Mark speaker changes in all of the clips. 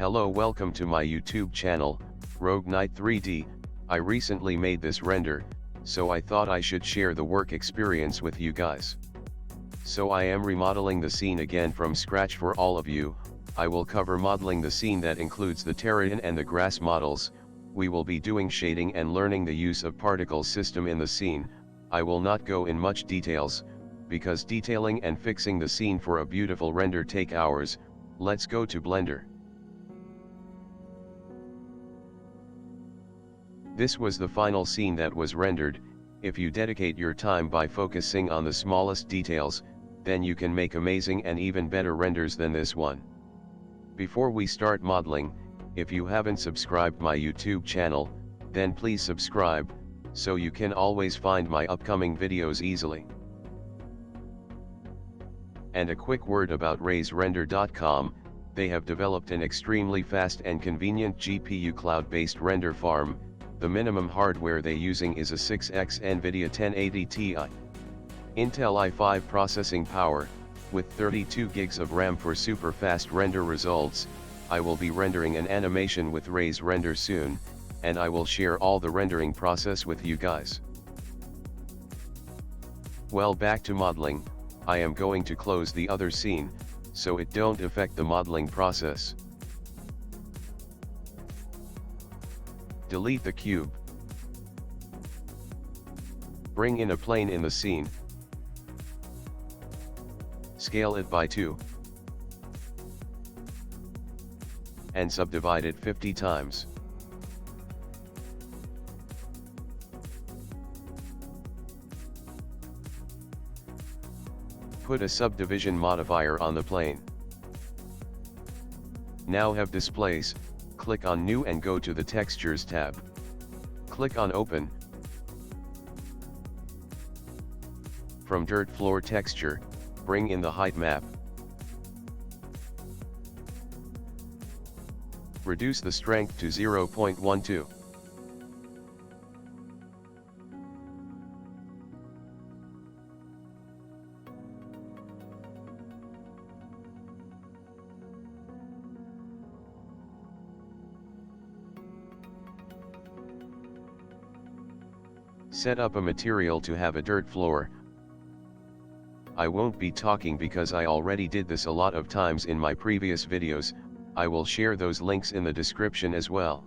Speaker 1: Hello, welcome to my YouTube channel, Rogue Knight 3D. I recently made this render, so I thought I should share the work experience with you guys. So I am remodeling the scene again from scratch for all of you. I will cover modeling the scene that includes the terrain and the grass models. We will be doing shading and learning the use of particle system in the scene. I will not go in much details, because detailing and fixing the scene for a beautiful render take hours. Let's go to Blender. This was the final scene that was rendered. If you dedicate your time by focusing on the smallest details, then you can make amazing and even better renders than this one. Before we start modeling, if you haven't subscribed my YouTube channel, then please subscribe, so you can always find my upcoming videos easily. And a quick word about RaiseRender.com, they have developed an extremely fast and convenient GPU cloud-based render farm. The minimum hardware they using is a 6X NVIDIA 1080 Ti. Intel i5 processing power, with 32 gigs of RAM for super fast render results. I will be rendering an animation with Raise Render soon, and I will share all the rendering process with you guys. Well, back to modeling. I am going to close the other scene, so it don't affect the modeling process. Delete the cube. Bring in a plane in the scene. Scale it by 2. And subdivide it 50 times. Put a subdivision modifier on the plane. Now have displace, click on New and go to the Textures tab. Click on Open. From Dirt Floor Texture, bring in the height map. Reduce the strength to 0.12. Set up a material to have a dirt floor. I won't be talking because I already did this a lot of times in my previous videos. I will share those links in the description as well.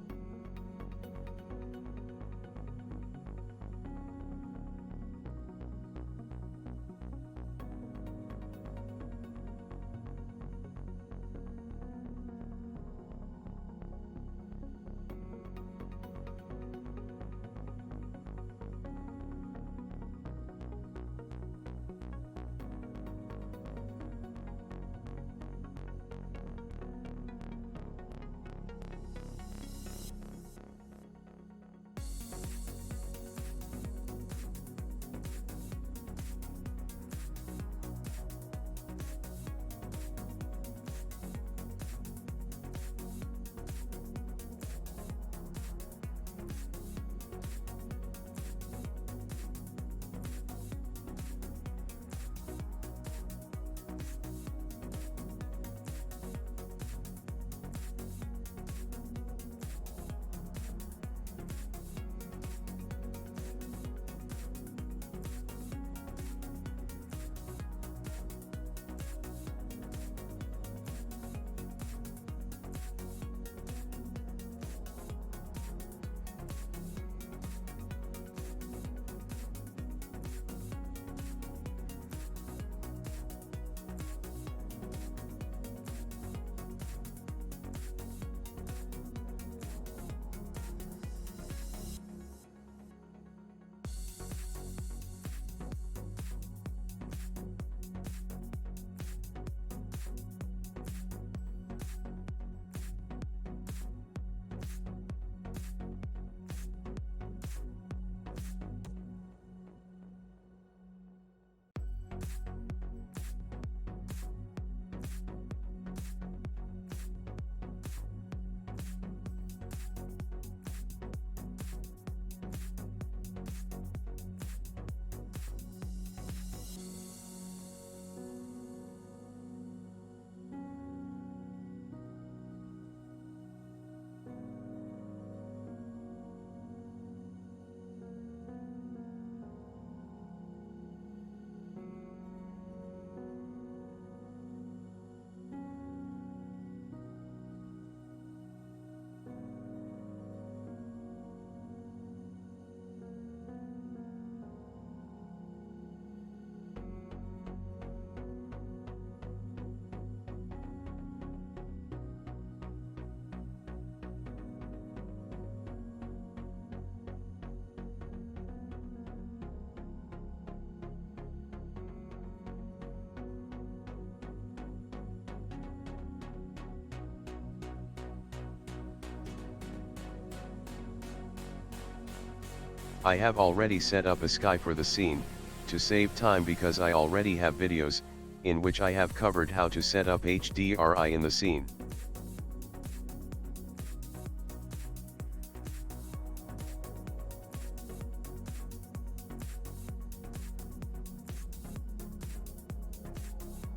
Speaker 1: I have already set up a sky for the scene, to save time because I already have videos, in which I have covered how to set up HDRI in the scene.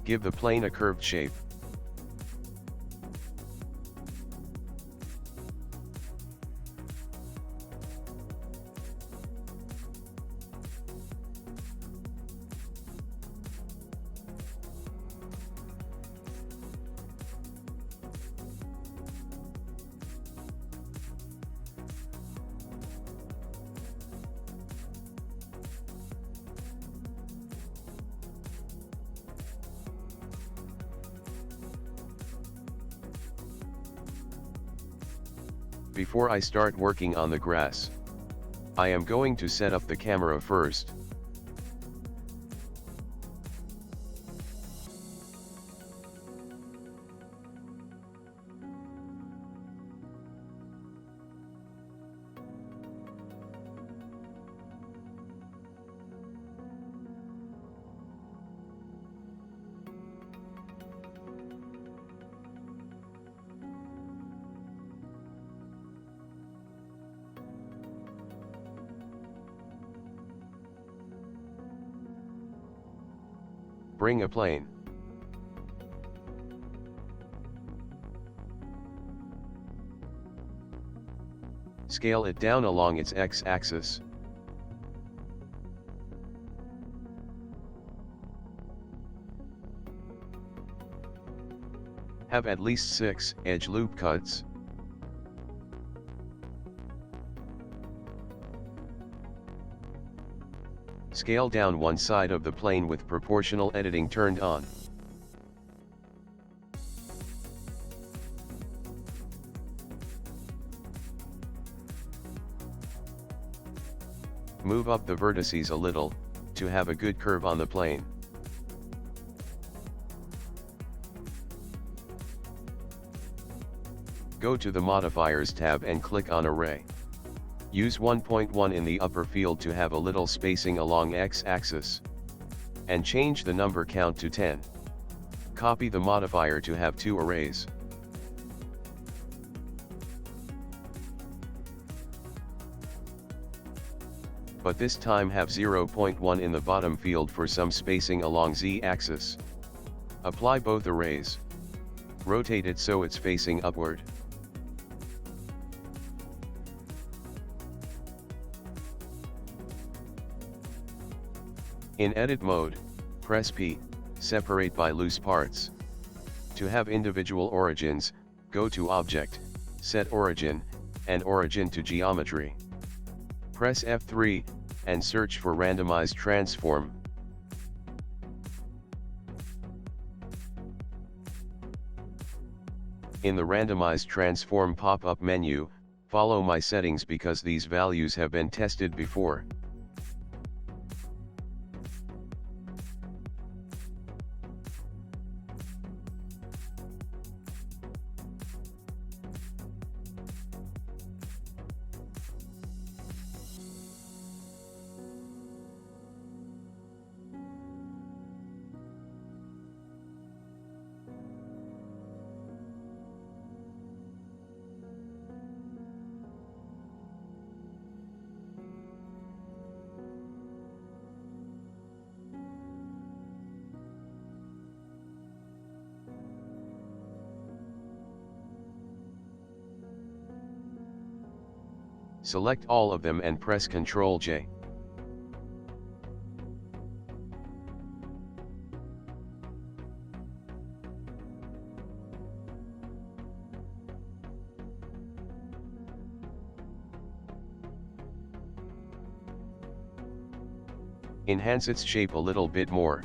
Speaker 1: Give the plane a curved shape. Before I start working on the grass, I am going to set up the camera first. Bring a plane. Scale it down along its x-axis. Have at least 6 edge loop cuts. Scale down one side of the plane with proportional editing turned on. Move up the vertices a little, to have a good curve on the plane. Go to the Modifiers tab and click on Array. Use 1.1 in the upper field to have a little spacing along x-axis. And change the number count to 10. Copy the modifier to have 2 arrays. But this time have 0.1 in the bottom field for some spacing along z-axis. Apply both arrays. Rotate it so it's facing upward. In edit mode, press P, separate by loose parts. To have individual origins, go to Object, Set Origin, and Origin to Geometry. Press F3, and search for Randomized Transform. In the Randomized Transform pop-up menu, follow my settings because these values have been tested before. Select all of them and press Ctrl J. Enhance its shape a little bit more.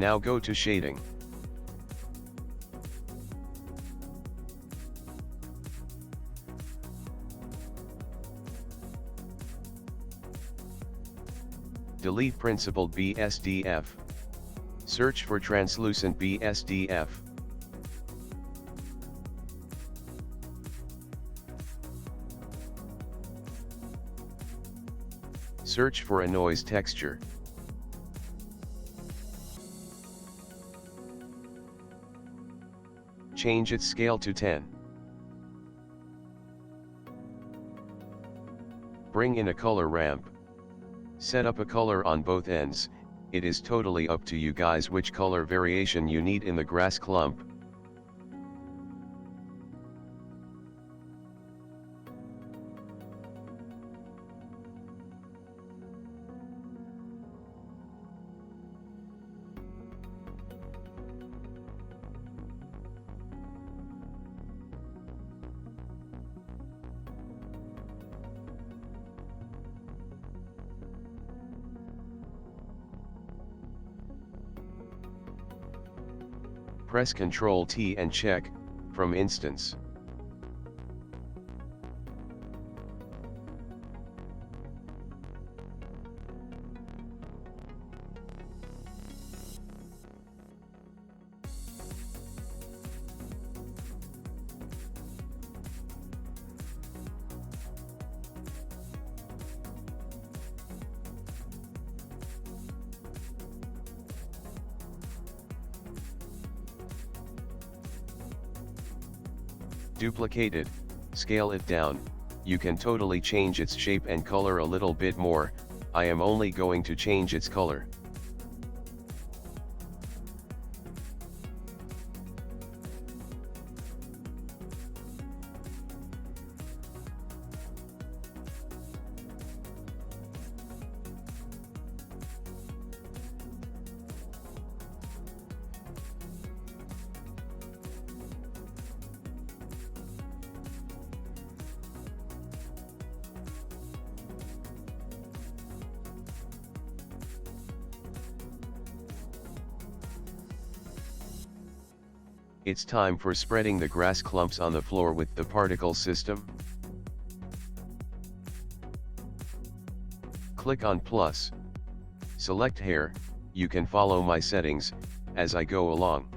Speaker 1: Now go to shading. Delete principled BSDF. Search for translucent BSDF. Search for a noise texture. Change its scale to 10. Bring in a color ramp. Set up a color on both ends. It is totally up to you guys which color variation you need in the grass clump. Press Ctrl T and check, from instance. Duplicate it, scale it down, you can totally change its shape and color a little bit more. I am only going to change its color. It's time for spreading the grass clumps on the floor with the particle system. Click on plus. Select hair, you can follow my settings, as I go along.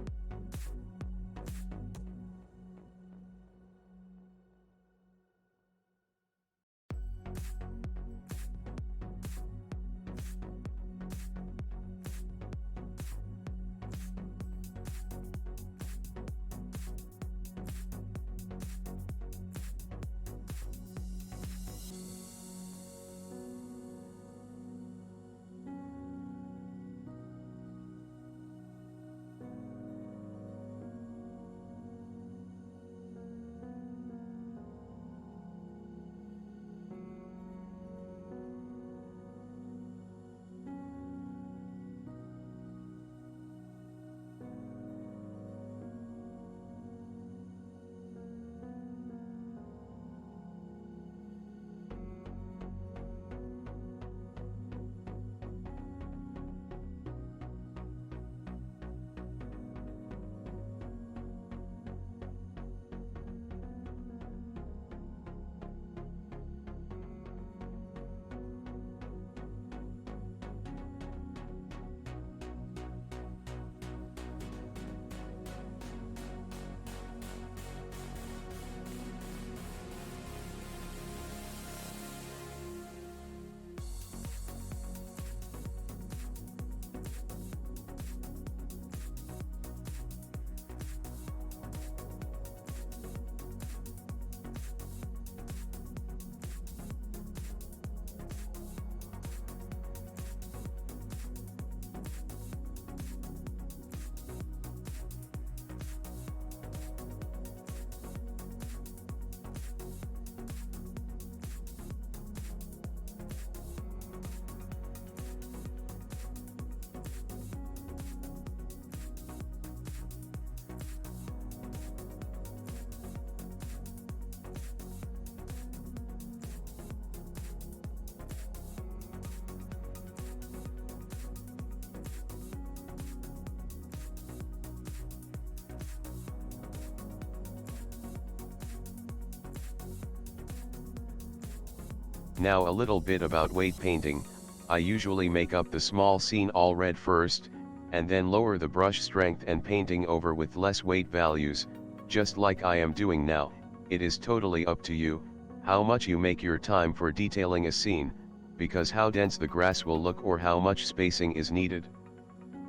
Speaker 1: Now a little bit about weight painting. I usually make up the small scene all red first, and then lower the brush strength and painting over with less weight values, just like I am doing now. It is totally up to you, how much you make your time for detailing a scene, because how dense the grass will look or how much spacing is needed.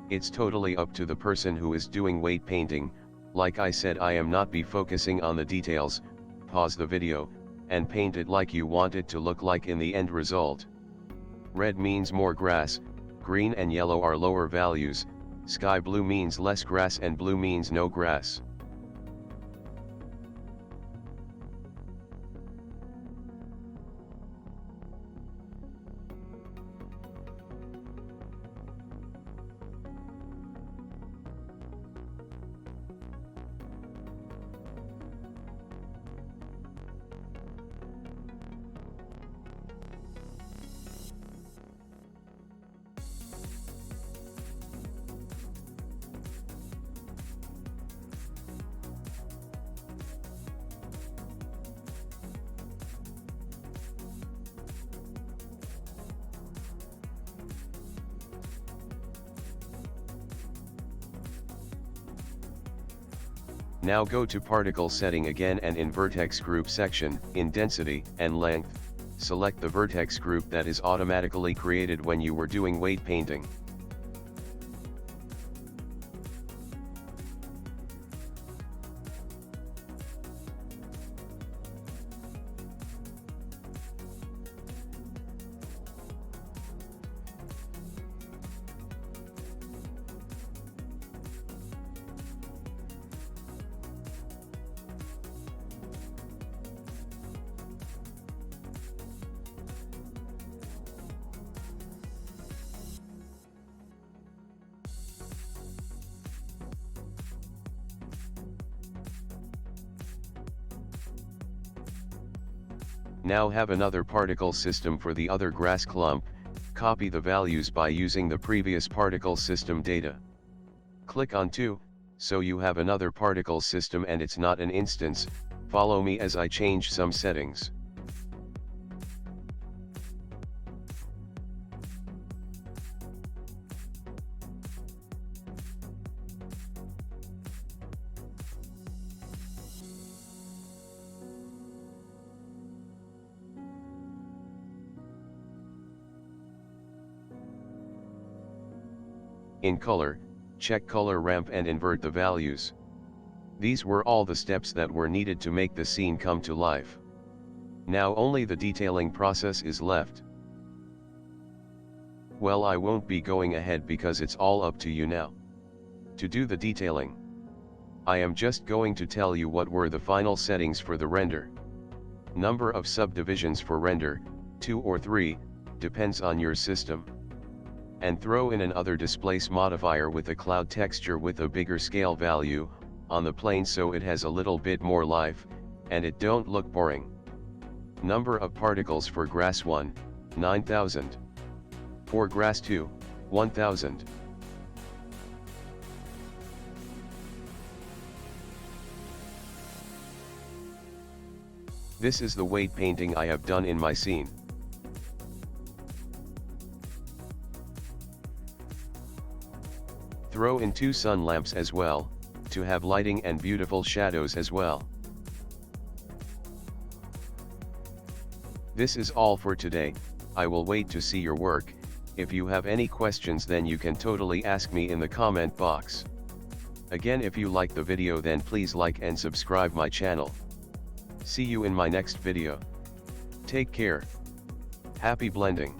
Speaker 1: It's totally up to the person who is doing weight painting. Like I said, I am not be focusing on the details. Pause the video, and paint it like you want it to look like in the end result. Red means more grass, green and yellow are lower values, sky blue means less grass and blue means no grass. Now go to particle setting again and in vertex group section, in density and length, select the vertex group that is automatically created when you were doing weight painting. Now have another particle system for the other grass clump, copy the values by using the previous particle system data. Click on 2, so you have another particle system and it's not an instance. Follow me as I change some settings. In color, check color ramp and invert the values. These were all the steps that were needed to make the scene come to life. Now only the detailing process is left. Well, I won't be going ahead because it's all up to you now. To do the detailing, I am just going to tell you what were the final settings for the render. Number of subdivisions for render, 2 or 3, depends on your system. And throw in another displace modifier with a cloud texture with a bigger scale value, on the plane so it has a little bit more life, and it don't look boring. Number of particles for grass 1, 9000. For grass 2, 1000. This is the weight painting I have done in my scene. Throw in 2 sun lamps as well, to have lighting and beautiful shadows as well. This is all for today. I will wait to see your work. If you have any questions then you can totally ask me in the comment box. Again, if you like the video then please like and subscribe my channel. See you in my next video. Take care. Happy blending.